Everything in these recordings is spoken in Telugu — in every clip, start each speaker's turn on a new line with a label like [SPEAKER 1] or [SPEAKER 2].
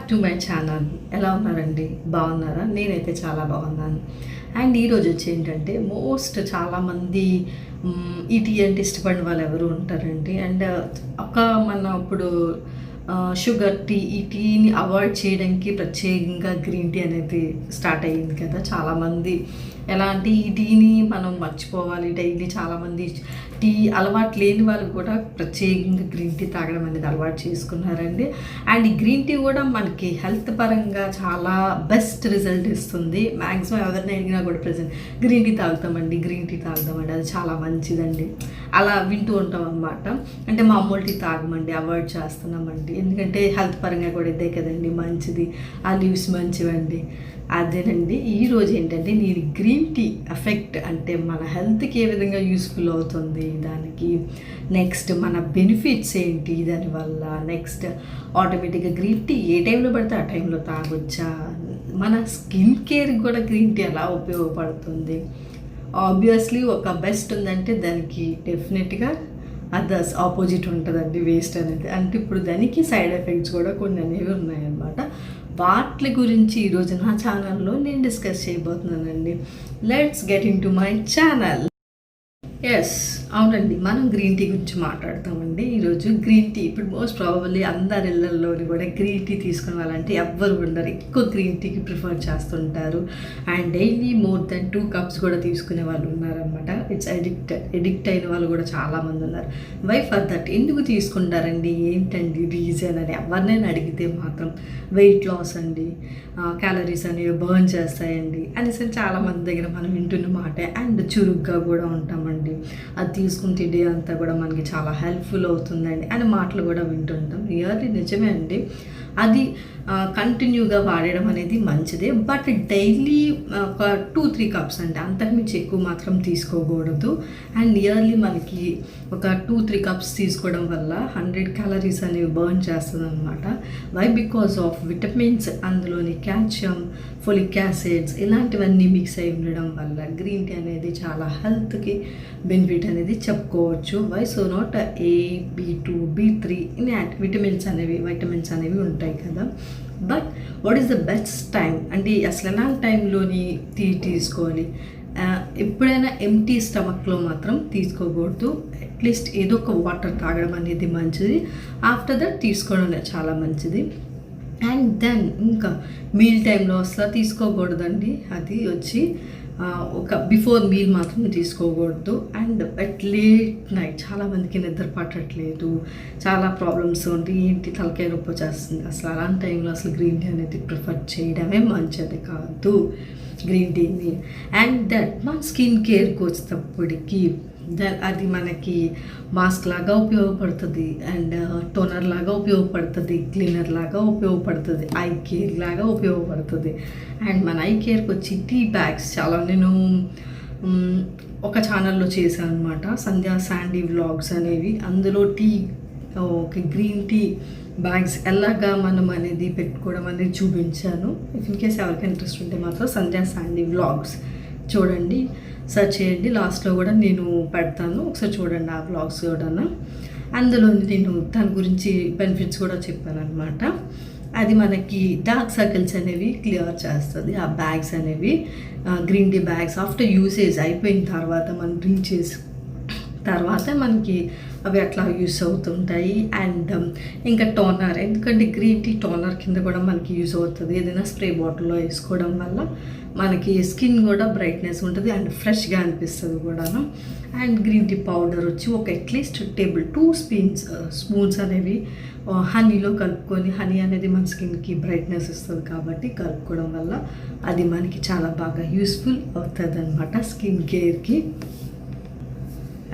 [SPEAKER 1] To my channel. ఎలా ఉన్నారండి? బాగున్నారా? నేనైతే చాలా బాగున్నాను. అండ్ ఈరోజు వచ్చి ఏంటంటే చాలామంది ఈ టీ అంటే ఇష్టపడిన వాళ్ళు ఎవరు ఉంటారండి. అండ్ ఒక మన ఇప్పుడు షుగర్ టీ, ఈ టీని అవాయిడ్ చేయడానికి ప్రత్యేకంగా గ్రీన్ టీ అనేది స్టార్ట్ అయ్యింది కదా. చాలామంది ఎలా అంటే ఈ టీని మనం మర్చిపోవాలి డైలీ. చాలామంది టీ అలవాటు లేని వాళ్ళు కూడా ప్రత్యేకంగా గ్రీన్ టీ తాగడం అనేది అలవాటు చేసుకున్నారండి. అండ్ ఈ గ్రీన్ టీ కూడా మనకి హెల్త్ పరంగా చాలా బెస్ట్ రిజల్ట్ ఇస్తుంది. మ్యాక్సిమం ఎవరిని అడిగినా కూడా గ్రీన్ టీ తాగుతామండి, అది చాలా మంచిదండి అలా వింటూ ఉంటాం అన్నమాట. అంటే మా అమ్మోళ్ళ టీ తాగమండి, అవాయిడ్ చేస్తున్నామండి, ఎందుకంటే హెల్త్ పరంగా కూడా ఇదే కదండి మంచిది, ఆ లీవ్స్ మంచివండి. అదేనండి ఈరోజు ఏంటంటే నేను గ్రీన్ టీ ఎఫెక్ట్ అంటే మన హెల్త్కి ఏ విధంగా యూస్ఫుల్ అవుతుంది, దానికి నెక్స్ట్ మన బెనిఫిట్స్ ఏంటి దానివల్ల, నెక్స్ట్ ఆటోమేటిక్గా గ్రీన్ టీ ఏ టైంలో పడితే ఆ టైంలో తాగొచ్చా, మన స్కిన్ కేర్కి కూడా గ్రీన్ టీ ఎలా ఉపయోగపడుతుంది. ఆబ్వియస్లీ ఒక బెస్ట్ ఉందంటే దానికి డెఫినెట్గా అదర్స్ ఆపోజిట్ ఉంటుందండి వేస్ట్ అనేది. అంటే ఇప్పుడు దానికి సైడ్ ఎఫెక్ట్స్ కూడా కొన్ని అనేవి ఉన్నాయన్నమాట. వాటి గురించి ఈరోజు నా ఛానల్లో నేను డిస్కస్ చేయబోతున్నానండి. Let's get into my channel. Yes, అవునండి, మనం గ్రీన్ టీ గురించి మాట్లాడతామండి ఈరోజు. గ్రీన్ టీ ఇప్పుడు మోస్ట్ ప్రాబబ్లీ అందరి ఇళ్ళల్లోని కూడా గ్రీన్ టీ తీసుకునే వాళ్ళంటే ఎవ్వరు ఉండరు, ఎక్కువ గ్రీన్ టీకి ప్రిఫర్ చేస్తుంటారు. And daily more than 2 cups కూడా తీసుకునే వాళ్ళు ఉన్నారనమాట. ఇట్స్ ఎడిక్ట్ అయిన వాళ్ళు కూడా చాలామంది ఉన్నారు. వై ఫర్ దట్, ఎందుకు తీసుకుంటారండి, ఏంటండి రీజన్ అని ఎవరినైనా అడిగితే మాత్రం వెయిట్ లాస్ అండి, క్యాలరీస్ అనేవి బర్న్ చేస్తాయండి అనేసి చాలామంది దగ్గర మనం వింటున్న మాట. అండ్ చురుగ్గా కూడా ఉంటామండి, అది తీసుకుంటే డే అంతా కూడా మనకి చాలా హెల్ప్ఫుల్ అవుతుందండి అని మాటలు కూడా వింటుంటాం. రియల్లీ నిజమే అండి, అది కంటిన్యూగా వాడడం అనేది మంచిదే. బట్ డైలీ ఒక 2-3 cups అండి, అంతకుమించి ఎక్కువ మాత్రం తీసుకోకూడదు. అండ్ నియర్లీ మనకి ఒక 2-3 cups తీసుకోవడం వల్ల 100 calories అనేవి బర్న్ చేస్తుంది అనమాట. వై? బికాస్ ఆఫ్ విటమిన్స్, అందులోని కాల్షియం, ఫోలిక్ యాసిడ్స్ ఇలాంటివన్నీ మిక్స్ అయి ఉండడం వల్ల గ్రీన్ టీ అనేది చాలా హెల్త్కి బెనిఫిట్ అనేది చెప్పుకోవచ్చు. Why? So not A, B2, B3 vitamins అనేవి ఉంటాయి కదా. But what is the best time అంటే అసలు ఎలాంటి టైంలోని తీసుకోవాలి? ఎప్పుడైనా ఎంటీ స్టమక్లో మాత్రం తీసుకోకూడదు. అట్లీస్ట్ ఏదో ఒక వాటర్ తాగడం అనేది మంచిది. ఆఫ్టర్ దట్ తీసుకోవడం చాలా మంచిది. అండ్ దెన్ ఇంకా మీల్ టైంలో అసలు తీసుకోకూడదండి. అది వచ్చి ఒక బిఫోర్ మీల్ మాత్రం తీసుకోకూడదు. అండ్ అట్ లేట్ నైట్ చాలామందికి నిద్ర పట్టట్లేదు, చాలా ప్రాబ్లమ్స్ ఉండి ఏంటి తలకాయ నొప్పి వచ్చేస్తుంది. అసలు అలాంటి టైంలో అసలు గ్రీన్ టీ అనేది ప్రిఫర్ చేయడమే మంచిది కాదు గ్రీన్ టీని. అండ్ దట్ మన స్కిన్ కేర్కి వచ్చేటప్పటికి అది మనకి మాస్క్ లాగా ఉపయోగపడుతుంది, అండ్ టోనర్ లాగా ఉపయోగపడుతుంది, క్లీనర్ లాగా ఉపయోగపడుతుంది, ఐ కేర్ లాగా ఉపయోగపడుతుంది. అండ్ మన ఐ కేర్కి వచ్చి టీ బ్యాగ్స్ చాలా నేను ఒక ఛానల్లో చేశాను అనమాట, సంధ్యా శాండీ వ్లాగ్స్ అనేవి. అందులో ఒక గ్రీన్ టీ బ్యాగ్స్ ఎలాగా మనం అనేది పెట్టుకోవడం అనేది చూపించాను. ఇన్ కేస్ ఎవరికి ఇంట్రెస్ట్ ఉంటే మాత్రం సంధ్యా శాండీ వ్లాగ్స్ చూడండి, సెర్చ్ చేయండి. లాస్ట్లో కూడా నేను పెడతాను, ఒకసారి చూడండి ఆ వ్లాగ్స్ కూడా. అందులో నేను దాని గురించి బెనిఫిట్స్ కూడా చెప్పాను అనమాట. అది మనకి డార్క్ సర్కిల్స్ అనేవి క్లియర్ చేస్తుంది. ఆ బ్యాగ్స్ అనేవి green tea bags after usage అయిపోయిన తర్వాత మనం డ్రింక్ చేసి తర్వాత మనకి అవి అట్లా యూస్ అవుతుంటాయి. అండ్ ఇంకా టోనర్, ఎందుకంటే గ్రీన్ టీ టోనర్ కింద కూడా మనకి యూస్ అవుతుంది. ఏదైనా స్ప్రే బాటిల్లో వేసుకోవడం వల్ల మనకి స్కిన్ కూడా బ్రైట్నెస్ ఉంటుంది అండ్ ఫ్రెష్గా అనిపిస్తుంది కూడాను. అండ్ గ్రీన్ టీ పౌడర్ వచ్చి ఒక అట్లీస్ట్ 2 స్పూన్స్ అనేవి హనీలో కలుపుకొని, హనీ అనేది మన స్కిన్కి బ్రైట్నెస్ ఇస్తుంది కాబట్టి కలుపుకోవడం వల్ల అది మనకి చాలా బాగా యూస్ఫుల్ అవుతుంది అనమాట స్కిన్ కేర్కి.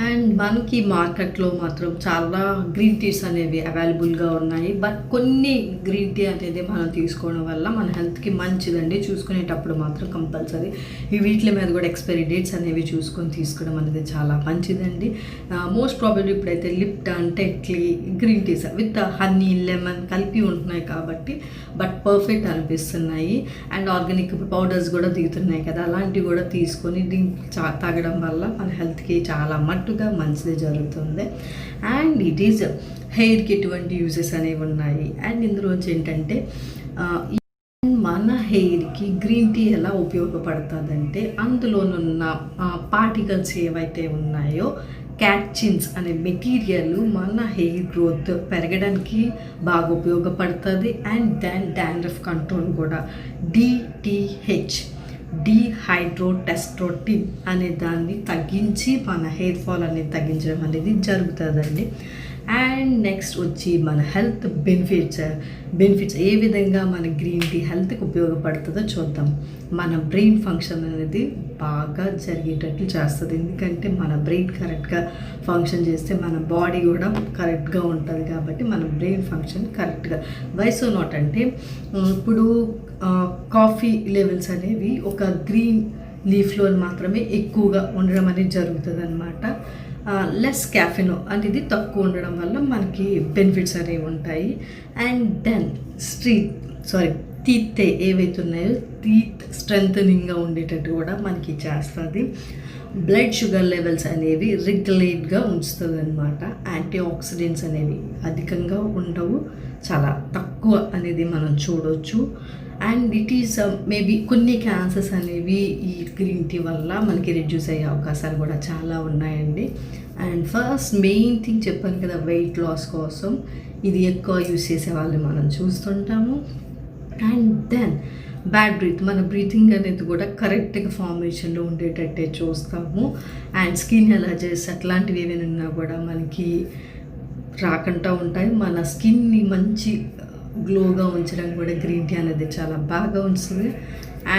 [SPEAKER 1] అండ్ మనకి మార్కెట్లో మాత్రం చాలా గ్రీన్ టీస్ అనేవి అవైలబుల్గా ఉన్నాయి. బట్ కొన్ని గ్రీన్ టీ అనేది మనం తీసుకోవడం వల్ల మన హెల్త్కి మంచిదండి. చూసుకునేటప్పుడు మాత్రం కంపల్సరీ వీటి మీద కూడా ఎక్స్పైరీ డేట్స్ అనేవి చూసుకొని తీసుకోవడం అనేది చాలా మంచిదండి. మోస్ట్ ప్రాబబ్లీ ఇప్పుడైతే Lipton, Tetley green teas with honey, lemon కలిపి ఉంటున్నాయి కాబట్టి బట్ పర్ఫెక్ట్ అనిపిస్తున్నాయి. అండ్ ఆర్గానిక్ పౌడర్స్ కూడా దిగుతున్నాయి కదా, అలాంటివి కూడా తీసుకొని తాగడం వల్ల మన హెల్త్కి చాలా మట్టుగా మంచిది జరుగుతుంది. అండ్ ఇట్ ఈజ్ హెయిర్కి ఎటువంటి యూజెస్ అనేవి ఉన్నాయి. అండ్ ఇందులోంచి ఏంటంటే మన హెయిర్కి గ్రీన్ టీ ఎలా ఉపయోగపడుతుందంటే అందులోనున్న పార్టికల్స్ ఏవైతే ఉన్నాయో క్యాట్చిన్స్ అనే మెటీరియల్ మన హెయిర్ గ్రోత్ పెరగడానికి బాగా ఉపయోగపడుతుంది. అండ్ దెన్ డాండ్రఫ్ కంట్రోల్ కూడా డిటిహెచ్ డీహైడ్రోటెస్ట్రోటిన్ అనే దాన్ని తగ్గించి మన హెయిర్ ఫాల్ అనేది తగ్గించడం అనేది జరుగుతుందండి. అండ్ నెక్స్ట్ వచ్చి మన హెల్త్ బెనిఫిట్స్ ఏ విధంగా మన గ్రీన్ టీ హెల్త్కి ఉపయోగపడుతుందో చూద్దాం. మన బ్రెయిన్ ఫంక్షన్ అనేది బాగా జరిగేటట్లు చేస్తుంది. ఎందుకంటే మన బ్రెయిన్ కరెక్ట్గా ఫంక్షన్ చేస్తే మన బాడీ కూడా కరెక్ట్గా ఉంటుంది. కాబట్టి మన బ్రెయిన్ ఫంక్షన్ కరెక్ట్గా వైస్ నాట్ అంటే ఇప్పుడు కాఫీ లెవెల్స్ అనేవి ఒక గ్రీన్ లీఫ్లో మాత్రమే ఎక్కువగా ఉండడం అనేది జరుగుతుంది అనమాట. లెస్ క్యాఫిన్ అనేది తక్కువ ఉండడం వల్ల మనకి బెనిఫిట్స్ అనేవి ఉంటాయి. అండ్ దెన్ టీత్ ఏవైతే ఉన్నాయో టీత్ స్ట్రెంథనింగ్గా ఉండేటట్టు కూడా మనకి చేస్తుంది. బ్లడ్ షుగర్ లెవెల్స్ అనేవి రెగ్యులేట్గా ఉంచుతుంది అనమాట. యాంటీ ఆక్సిడెంట్స్ అనేవి అధికంగా ఉండవు, చాలా తక్కువ అనేది మనం చూడవచ్చు. అండ్ ఇట్ ఈస్ మేబీ కొన్ని క్యాన్సర్స్ అనేవి ఈ గ్రీన్ టీ వల్ల మనకి రిడ్యూస్ అయ్యే అవకాశాలు కూడా చాలా ఉన్నాయండి. అండ్ ఫస్ట్ మెయిన్ థింగ్ చెప్పాను కదా, వెయిట్ లాస్ కోసం ఇది ఎక్కువ యూస్ చేసే వాళ్ళని మనం చూస్తుంటాము. అండ్ దెన్ మన బ్రీతింగ్ అనేది కూడా కరెక్ట్గా ఫార్మేషన్లో ఉండేటట్టే చూస్తాము. అండ్ స్కిన్ అలర్జీస్ అట్లాంటివి ఏమైనా ఉన్నా కూడా మనకి రాకుండా ఉంటాయి. మన స్కిన్ని మంచి గ్లోగా ఉంచడం కూడా గ్రీన్ టీ అనేది చాలా బాగా ఉంచుతుంది.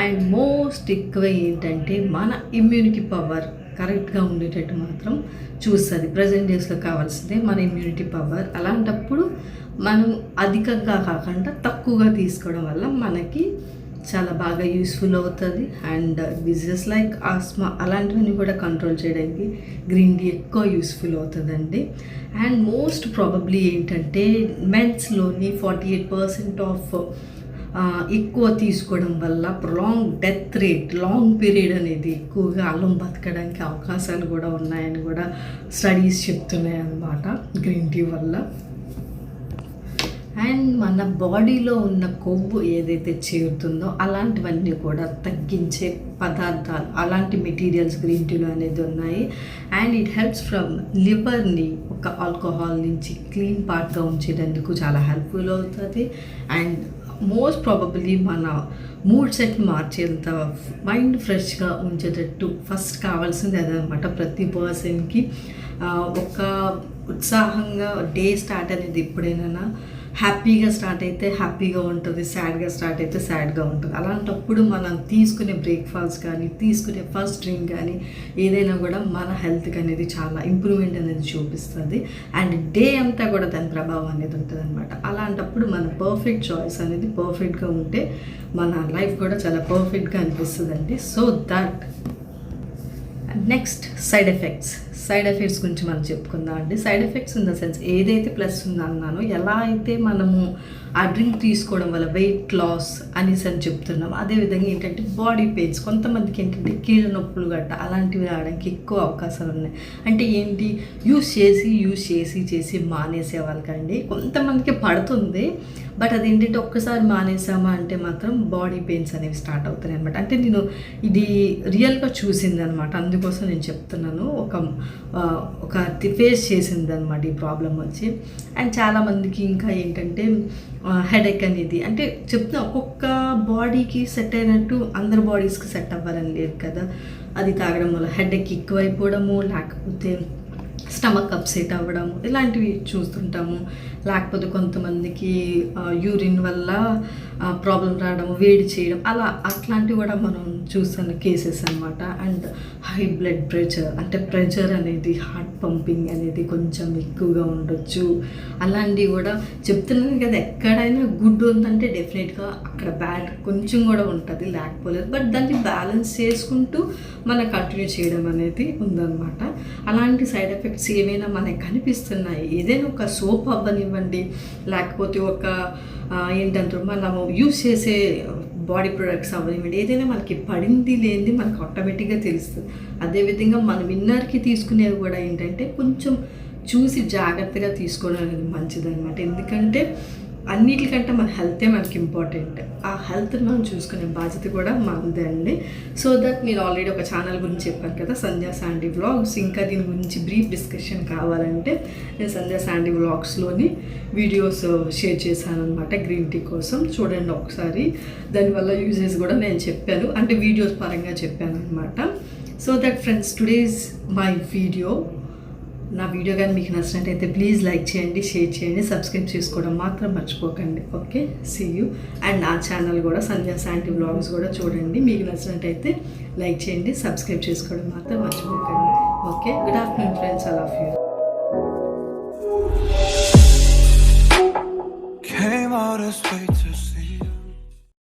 [SPEAKER 1] అండ్ మోస్ట్ ఎక్కువ ఏంటంటే మన ఇమ్యూనిటీ పవర్ కరెక్ట్గా ఉండేటట్టు మాత్రం చూస్తుంది. ప్రజెంట్ డేస్లో కావాల్సిందే మన ఇమ్యూనిటీ పవర్. అలాంటప్పుడు మనం అధికంగా కాకుండా తక్కువగా తీసుకోవడం వల్ల మనకి చాలా బాగా యూస్ఫుల్ అవుతుంది. అండ్ డిజీజెస్ లైక్ ఆస్మా అలాంటివన్నీ కూడా కంట్రోల్ చేయడానికి గ్రీన్ టీ ఎక్కువ యూస్ఫుల్ అవుతుందండి. అండ్ మోస్ట్ ప్రాబబ్లీ ఏంటంటే మెన్స్లోని 48% ఆఫ్ ఎక్కువ తీసుకోవడం వల్ల prolong death rate, long period అనేది ఎక్కువగా అల్లం బతకడానికి అవకాశాలు కూడా ఉన్నాయని కూడా స్టడీస్ చెప్తున్నాయి అన్నమాట గ్రీన్ టీ వల్ల. అండ్ మన బాడీలో ఉన్న కొవ్వు ఏదైతే చేరుతుందో అలాంటివన్నీ కూడా తగ్గించే పదార్థాలు, అలాంటి మెటీరియల్స్ గ్రీన్ టీలో అనేది ఉన్నాయి. అండ్ ఇట్ హెల్ప్స్ ఫ్రమ్ లివర్ని ఒక ఆల్కహాల్ నుంచి క్లీన్ పార్ట్గా ఉంచేటందుకు చాలా హెల్ప్ఫుల్ అవుతుంది. అండ్ మోస్ట్ ప్రాబబ్లీ మన మూడ్ సెట్ని మార్చేంత, మైండ్ ఫ్రెష్గా ఉంచేటట్టు ఫస్ట్ కావాల్సింది అదనమాట. ప్రతి పర్సన్కి ఒక ఉత్సాహంగా డే స్టార్ట్ అనేది ఎప్పుడైనా హ్యాపీగా స్టార్ట్ అయితే హ్యాపీగా ఉంటుంది, సాడ్గా స్టార్ట్ అయితే సాడ్గా ఉంటుంది. అలాంటప్పుడు మనం తీసుకునే బ్రేక్ఫాస్ట్ కానీ తీసుకునే ఫస్ట్ డ్రింక్ కానీ ఏదైనా కూడా మన హెల్త్కి అనేది చాలా ఇంప్రూవ్మెంట్ అనేది చూపిస్తుంది. అండ్ డే అంతా కూడా దాని ప్రభావం అనేది ఉంటుంది అనమాట. అలాంటప్పుడు మన పర్ఫెక్ట్ చాయిస్ అనేది పర్ఫెక్ట్గా ఉంటే మన లైఫ్ కూడా చాలా పర్ఫెక్ట్గా అనిపిస్తుంది అండి. So that next side effects గురించి మనం చెప్పుకుందాం అండి. Side effects in the sense ఏదైతే ప్లస్ ఉందో అన్నానో, ఎలా అయితే మనము ఆ డ్రింక్ తీసుకోవడం వల్ల వెయిట్ లాస్ అనేసి అని చెప్తున్నాం, అదేవిధంగా ఏంటంటే బాడీ పెయిన్స్, కొంతమందికి ఏంటంటే కీళ్ళ నొప్పులు గట్ట అలాంటివి రావడానికి ఎక్కువ అవకాశాలు ఉన్నాయి. అంటే ఏంటి, యూస్ చేసి మానేసే వాళ్ళకండి. కొంతమందికి పడుతుంది, బట్ అదేంటంటే ఒక్కసారి మానేసామా అంటే మాత్రం బాడీ పెయిన్స్ అనేవి స్టార్ట్ అవుతాయి అనమాట. అంటే నేను ఇది రియల్గా చూసింది అనమాట, అందుకోసం నేను చెప్తున్నాను. ఒక ఫేస్ చేసింది అనమాట ఈ ప్రాబ్లం వచ్చి. అండ్ చాలామందికి ఇంకా ఏంటంటే హెడేక్ అనేది, అంటే చెప్తున్నా ఒక్కొక్క బాడీకి సెట్ అయినట్టు అందరి బాడీస్కి సెట్ అవ్వాలని లేదు కదా. అది తాగడం వల్ల హెడేక్ ఎక్కువైపోవడము, లేకపోతే స్టమక్ అప్సెట్ అవ్వడము ఇలాంటివి చూస్తుంటాము. లేకపోతే కొంతమందికి యూరిన్ వల్ల ప్రాబ్లం రావడము, వేడి చేయడం, అట్లాంటివి కూడా మనం చూస్తున్న కేసెస్ అనమాట. అండ్ హై బ్లడ్ ప్రెషర్, అంటే ప్రెషర్ అనేది, హార్ట్ పంపింగ్ అనేది కొంచెం ఎక్కువగా ఉండొచ్చు. అలాంటివి కూడా చెప్తున్నాను కదా, ఎక్కడైనా గుడ్ ఉందంటే డెఫినెట్గా అక్కడ బ్యాడ్ కొంచెం కూడా ఉంటుంది, లేకపోలేదు. బట్ దాన్ని బ్యాలెన్స్ చేసుకుంటూ మనం కంటిన్యూ చేయడం అనేది ఉందన్నమాట. అలాంటి సైడ్ ఎఫెక్ట్స్ ఏమైనా మనకు కనిపిస్తున్నాయి, ఏదైనా ఒక సోప్ అవ్వనివ్వండి, లేకపోతే ఒక ఏంటంటే మనము యూస్ చేసే బాడీ ప్రొడక్ట్స్ అవ్వనివ్వండి, ఏదైనా మనకి పడింది లేనిది మనకు ఆటోమేటిక్గా తెలుస్తుంది. అదేవిధంగా మనం విన్నర్కి తీసుకునేవి కూడా ఏంటంటే కొంచెం చూసి జాగ్రత్తగా తీసుకోవడం అనేది మంచిదన్నమాట. ఎందుకంటే అన్నిటికంటే మన హెల్తే మనకి ఇంపార్టెంట్. ఆ హెల్త్ని మనం చూసుకునే బాధ్యత కూడా మనదే అండి. సో దట్ నేను ఆల్రెడీ ఒక ఛానల్ గురించి చెప్పాను కదా, సంధ్యా శాండీ వ్లాగ్స్. ఇంకా దీని గురించి బ్రీఫ్ డిస్కషన్ కావాలంటే నేను సంధ్యా శాండీ వ్లాగ్స్లోని వీడియోస్ షేర్ చేశాను అనమాట, గ్రీన్ టీ కోసం. చూడండి ఒకసారి, దానివల్ల యూజెస్ కూడా నేను చెప్పాను, అంటే వీడియోస్ పరంగా చెప్పాను అనమాట. So that friends, today's my video. నా వీడియో కానీ మీకు నచ్చినట్టయితే ప్లీజ్ లైక్ చేయండి, షేర్ చేయండి, సబ్స్క్రైబ్ చేసుకోవడం మాత్రం మర్చిపోకండి. Okay, see you. అండ్ నా ఛానల్ కూడా సంధ్యా శాండీ వ్లాగ్స్ కూడా చూడండి. మీకు నచ్చినట్టయితే లైక్ చేయండి, సబ్స్క్రైబ్ చేసుకోవడం మాత్రం మర్చిపోకండి. Okay, good afternoon friends, I love you.
[SPEAKER 2] Came all this way to see